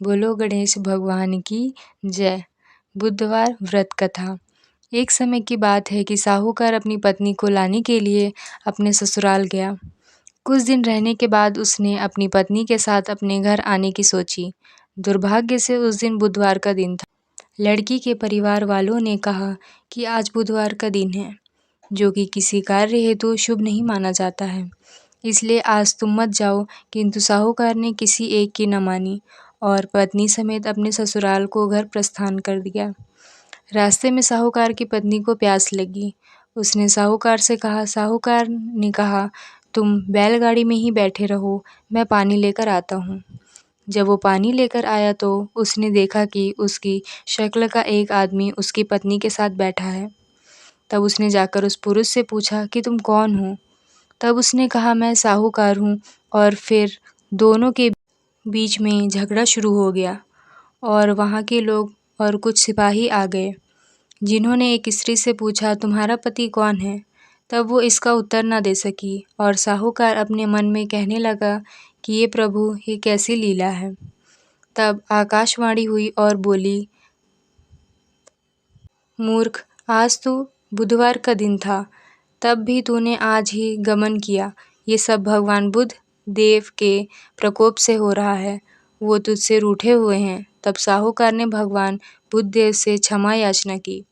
बोलो गणेश भगवान की जय। बुधवार व्रत कथा। एक समय की बात है कि साहूकार अपनी पत्नी को लाने के लिए अपने ससुराल गया। कुछ दिन रहने के बाद उसने अपनी पत्नी के साथ अपने घर आने की सोची। दुर्भाग्य से उस दिन बुधवार का दिन था। लड़की के परिवार वालों ने कहा कि आज बुधवार का दिन है, जो कि किसी कार्य हेतु शुभ नहीं माना जाता है, इसलिए आज तुम मत जाओ। किंतु साहूकार ने किसी एक की न मानी और पत्नी समेत अपने ससुराल को घर प्रस्थान कर दिया। रास्ते में साहूकार की पत्नी को प्यास लगी। उसने साहूकार से कहा। साहूकार ने कहा, तुम बैलगाड़ी में ही बैठे रहो, मैं पानी लेकर आता हूँ। जब वो पानी लेकर आया तो उसने देखा कि उसकी शक्ल का एक आदमी उसकी पत्नी के साथ बैठा है। तब उसने जाकर उस पुरुष से पूछा कि तुम कौन हो? तब उसने कहा, मैं साहूकार हूँ। और फिर दोनों के बीच में झगड़ा शुरू हो गया और वहाँ के लोग और कुछ सिपाही आ गए, जिन्होंने एक स्त्री से पूछा, तुम्हारा पति कौन है? तब वो इसका उत्तर न दे सकी और साहूकार अपने मन में कहने लगा कि ये प्रभु, ये कैसी लीला है। तब आकाशवाणी हुई और बोली, मूर्ख, आज तो बुधवार का दिन था, तब भी तूने आज ही गमन किया। ये सब भगवान बुद्ध देव के प्रकोप से हो रहा है, वो तुझसे रूठे हुए हैं। तब साहूकार ने भगवान बुद्ध देव से क्षमा याचना की।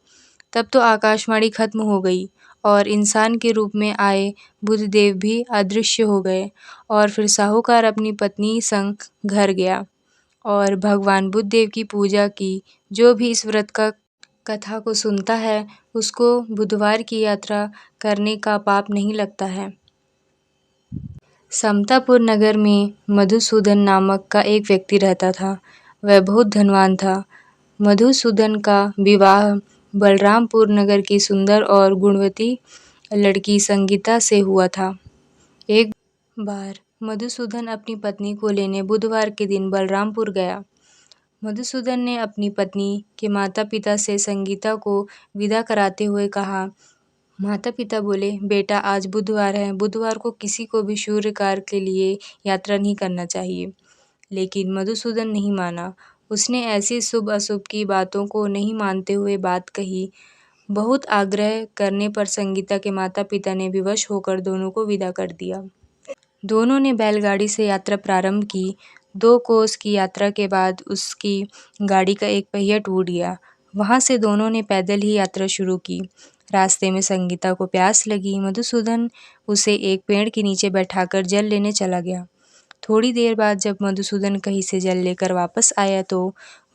तब तो आकाशवाणी खत्म हो गई और इंसान के रूप में आए बुद्ध देव भी अदृश्य हो गए। और फिर साहूकार अपनी पत्नी संग घर गया और भगवान बुद्ध देव की पूजा की। जो भी इस व्रत का कथा को सुनता है, उसको बुधवार की यात्रा करने का पाप नहीं लगता है। समतापुर नगर में मधुसूदन नामक का एक व्यक्ति रहता था। वह बहुत धनवान था। मधुसूदन का विवाह बलरामपुर नगर की सुंदर और गुणवती लड़की संगीता से हुआ था। एक बार मधुसूदन अपनी पत्नी को लेने बुधवार के दिन बलरामपुर गया। मधुसूदन ने अपनी पत्नी के माता पिता से संगीता को विदा कराते हुए कहा। माता पिता बोले, बेटा आज बुधवार है, बुधवार को किसी को भी शुभ कार्य के लिए यात्रा नहीं करना चाहिए। लेकिन मधुसूदन नहीं माना। उसने ऐसी शुभ अशुभ की बातों को नहीं मानते हुए बात कही। बहुत आग्रह करने पर संगीता के माता पिता ने विवश होकर दोनों को विदा कर दिया। दोनों ने बैलगाड़ी से यात्रा प्रारंभ की। 2 कोस की यात्रा के बाद उसकी गाड़ी का एक पहिया टूट गया। वहाँ से दोनों ने पैदल ही यात्रा शुरू की। रास्ते में संगीता को प्यास लगी। मधुसूदन उसे एक पेड़ के नीचे बैठाकर जल लेने चला गया। थोड़ी देर बाद जब मधुसूदन कहीं से जल लेकर वापस आया तो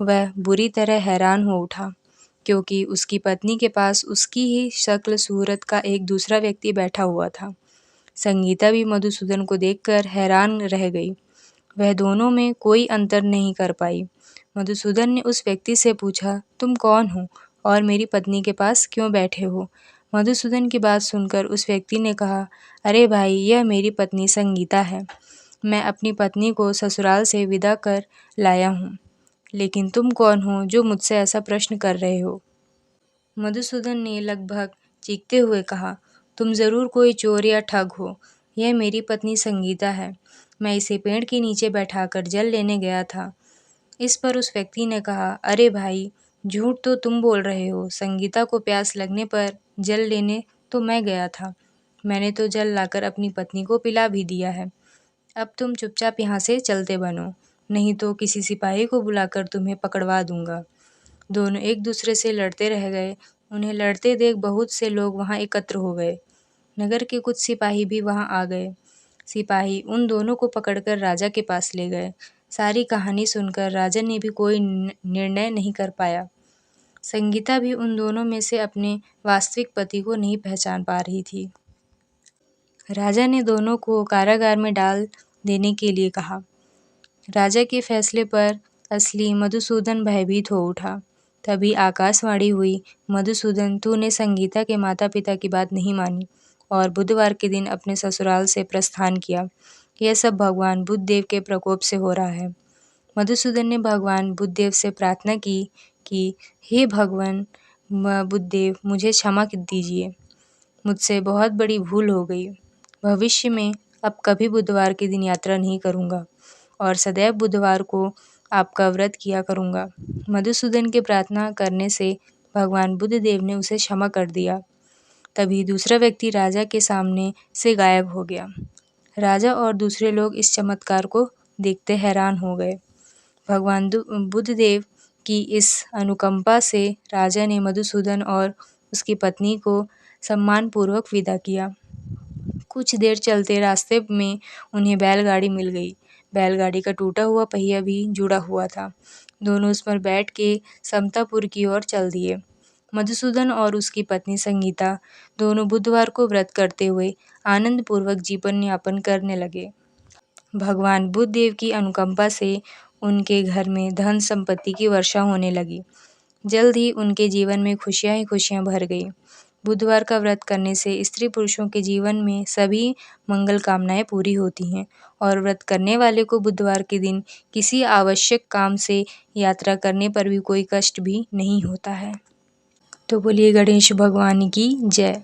वह बुरी तरह हैरान हो उठा, क्योंकि उसकी पत्नी के पास उसकी ही शक्ल सूरत का एक दूसरा व्यक्ति बैठा हुआ था। संगीता भी मधुसूदन को देखकर हैरान रह गई। वह दोनों में कोई अंतर नहीं कर पाई। मधुसूदन ने उस व्यक्ति से पूछा, तुम कौन हो और मेरी पत्नी के पास क्यों बैठे हो? मधुसूदन की बात सुनकर उस व्यक्ति ने कहा, अरे भाई, यह मेरी पत्नी संगीता है। मैं अपनी पत्नी को ससुराल से विदा कर लाया हूँ। लेकिन तुम कौन हो जो मुझसे ऐसा प्रश्न कर रहे हो? मधुसूदन ने लगभग चीखते हुए कहा, तुम ज़रूर कोई चोर या ठग हो। यह मेरी पत्नी संगीता है। मैं इसे पेड़ के नीचे बैठाकर जल लेने गया था। इस पर उस व्यक्ति ने कहा, अरे भाई, झूठ तो तुम बोल रहे हो। संगीता को प्यास लगने पर जल लेने तो मैं गया था। मैंने तो जल लाकर अपनी पत्नी को पिला भी दिया है। अब तुम चुपचाप यहाँ से चलते बनो, नहीं तो किसी सिपाही को बुलाकर तुम्हें पकड़वा दूंगा। दोनों एक दूसरे से लड़ते रह गए। उन्हें लड़ते देख बहुत से लोग वहाँ एकत्र हो गए। नगर के कुछ सिपाही भी वहाँ आ गए। सिपाही उन दोनों को पकड़कर राजा के पास ले गए। सारी कहानी सुनकर राजा ने भी कोई निर्णय नहीं कर पाया। संगीता भी उन दोनों में से अपने वास्तविक पति को नहीं पहचान पा रही थी। राजा ने दोनों को कारागार में डाल देने के लिए कहा। राजा के फैसले पर असली मधुसूदन भयभीत हो उठा। तभी आकाशवाणी हुई, मधुसूदन, तूने संगीता के माता पिता की बात नहीं मानी और बुधवार के दिन अपने ससुराल से प्रस्थान किया। यह सब भगवान बुद्ध देव के प्रकोप से हो रहा है। मधुसूदन ने भगवान बुद्ध देव से प्रार्थना की कि हे भगवान बुद्ध देव, मुझे क्षमा दीजिए। मुझसे बहुत बड़ी भूल हो गई। भविष्य में अब कभी बुधवार के दिन यात्रा नहीं करूँगा और सदैव बुधवार को आपका व्रत किया करूँगा। मधुसूदन के प्रार्थना करने से भगवान बुद्ध देव ने उसे क्षमा कर दिया। तभी दूसरा व्यक्ति राजा के सामने से गायब हो गया। राजा और दूसरे लोग इस चमत्कार को देखते हैरान हो गए। भगवान बुद्ध देव की इस अनुकंपा से राजा ने मधुसूदन और उसकी पत्नी को सम्मानपूर्वक विदा किया। कुछ देर चलते रास्ते में उन्हें बैलगाड़ी मिल गई। बैलगाड़ी का टूटा हुआ पहिया भी जुड़ा हुआ था। दोनों उस पर बैठ के समतापुर की ओर चल दिए। मधुसूदन और उसकी पत्नी संगीता दोनों बुधवार को व्रत करते हुए आनंदपूर्वक जीवन यापन करने लगे। भगवान बुद्ध देव की अनुकंपा से उनके घर में धन संपत्ति की वर्षा होने लगी। जल्द ही उनके जीवन में खुशियां ही खुशियां भर गई। बुधवार का व्रत करने से स्त्री पुरुषों के जीवन में सभी मंगल कामनाएं पूरी होती हैं और व्रत करने वाले को बुधवार के दिन किसी आवश्यक काम से यात्रा करने पर भी कोई कष्ट भी नहीं होता है। तो बोलिए गणेश भगवान की जय।